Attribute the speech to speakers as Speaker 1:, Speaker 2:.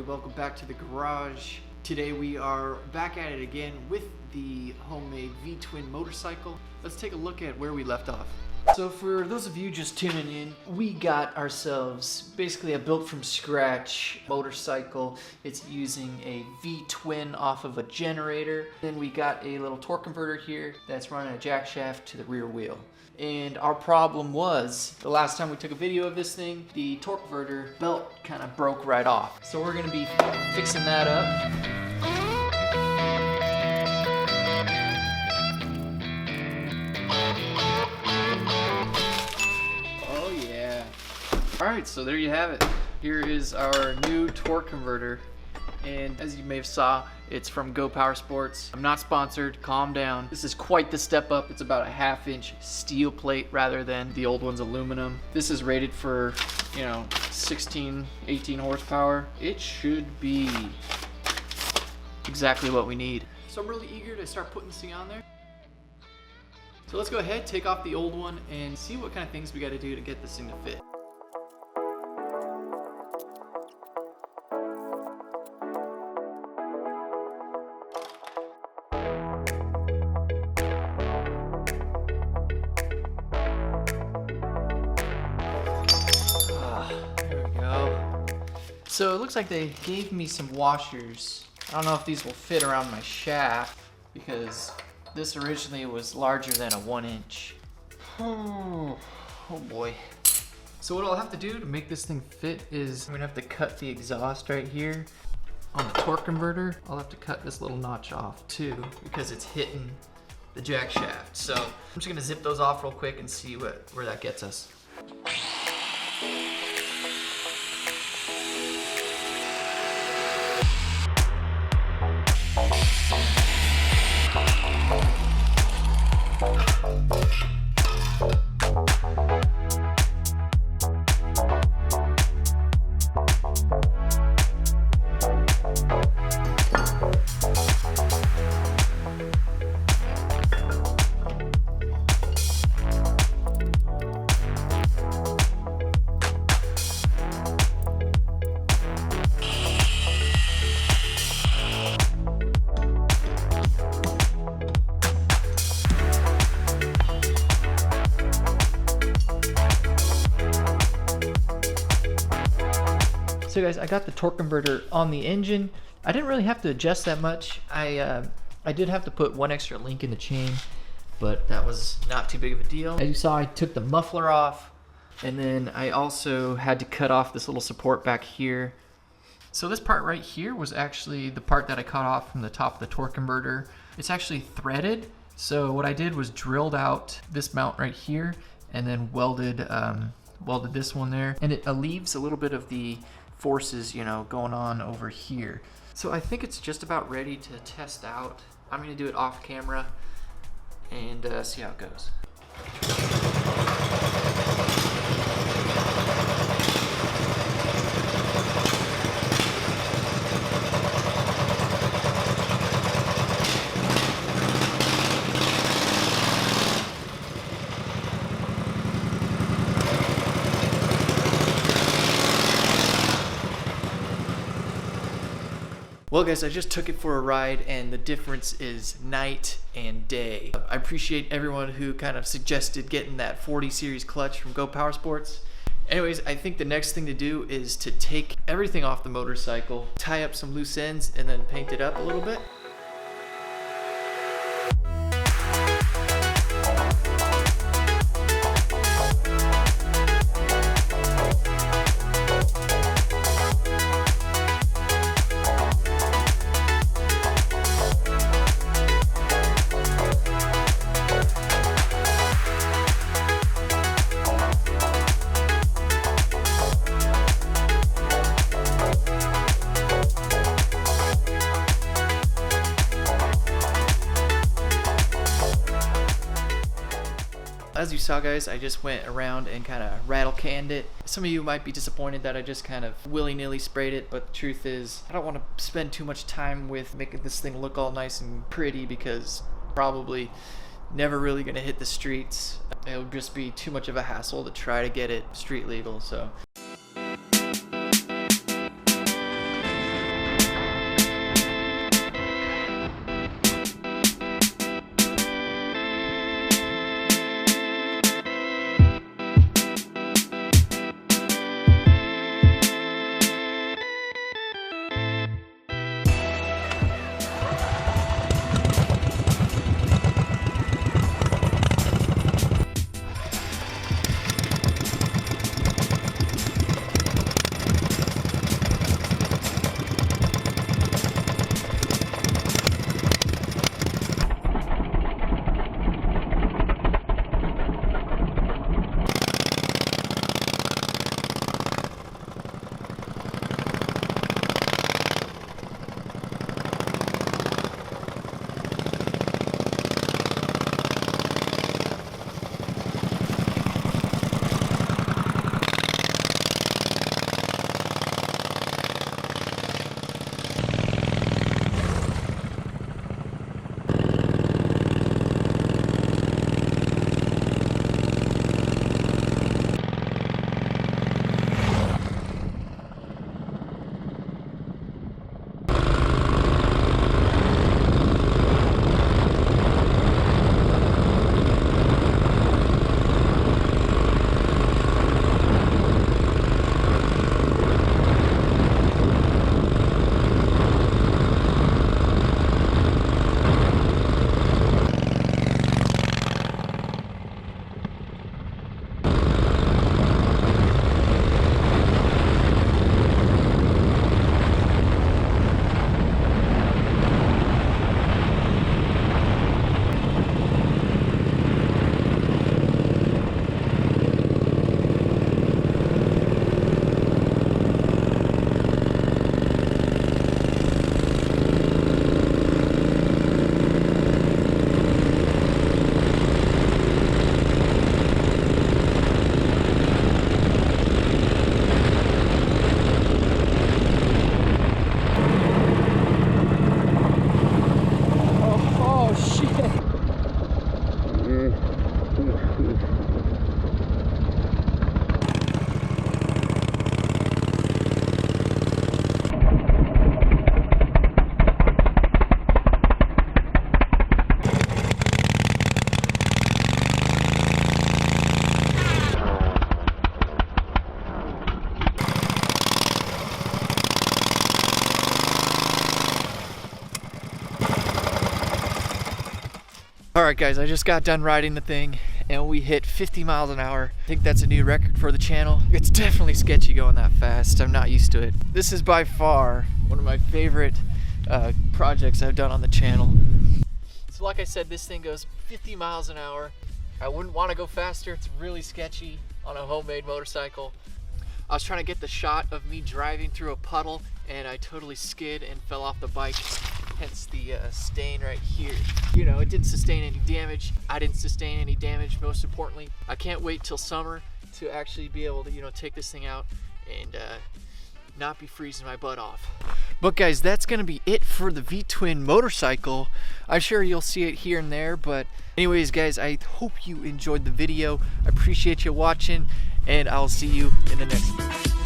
Speaker 1: welcome back to the garage. Today we are back at it again with the homemade V-twin motorcycle. Let's take a look at where we left off. So for those of you just tuning in, we got ourselves basically a built from scratch motorcycle. It's using a V-twin off of a generator. Then we got a little torque converter here that's running a jack shaft to the rear wheel. And our problem was, the last time we took a video of this thing, the torque converter belt kind of broke right off. So we're gonna be fixing that up. Oh yeah. All right, so there you have it. Here is our new torque converter. And as you may have saw, it's from Powersports. I'm not sponsored, calm down. This is quite the step up. It's about a 1/2 inch steel plate rather than the old one's aluminum. This is rated for, 16, 18 horsepower. It should be exactly what we need. So I'm really eager to start putting this thing on there. So let's go ahead, take off the old one and see what kind of things we gotta do to get this thing to fit. So it looks like they gave me some washers. I don't know if these will fit around my shaft because this originally was larger than a 1 inch. Oh boy. So what I'll have to do to make this thing fit is I'm gonna have to cut the exhaust right here on the torque converter. I'll have to cut this little notch off too because it's hitting the jack shaft. So I'm just gonna zip those off real quick and see where that gets us. So guys, I got the torque converter on the engine. I didn't really have to adjust that much. I did have to put one extra link in the chain, but that was not too big of a deal. As you saw, I took the muffler off, and then I also had to cut off this little support back here. So this part right here was actually the part that I cut off from the top of the torque converter. It's actually threaded. So what I did was drilled out this mount right here, and then welded this one there, and it alleviates a little bit of the forces, going on over here. So I think it's just about ready to test out. I'm gonna do it off camera and see how it goes. Well guys, I just took it for a ride and the difference is night and day. I appreciate everyone who kind of suggested getting that 40 series clutch from Powersports. Anyways, I think the next thing to do is to take everything off the motorcycle, tie up some loose ends, and then paint it up a little bit. As you saw guys, I just went around and kind of rattle canned it. Some of you might be disappointed that I just kind of willy-nilly sprayed it, but the truth is I don't want to spend too much time with making this thing look all nice and pretty because probably never really going to hit the streets. It'll just be too much of a hassle to try to get it street legal, so Alright guys, I just got done riding the thing and we hit 50 miles an hour. I think that's a new record for the channel. It's definitely sketchy going that fast. I'm not used to it. This is by far one of my favorite projects I've done on the channel. So like I said, this thing goes 50 miles an hour. I wouldn't want to go faster. It's really sketchy on a homemade motorcycle. I was trying to get the shot of me driving through a puddle and I totally skid and fell off the bike. Hence the stain right here. You know, it didn't sustain any damage. I didn't sustain any damage, most importantly. I can't wait till summer to actually be able to, you know, take this thing out and not be freezing my butt off. But guys, that's gonna be it for the V-Twin motorcycle. I'm sure you'll see it here and there, but anyways guys, I hope you enjoyed the video. I appreciate you watching, and I'll see you in the next one.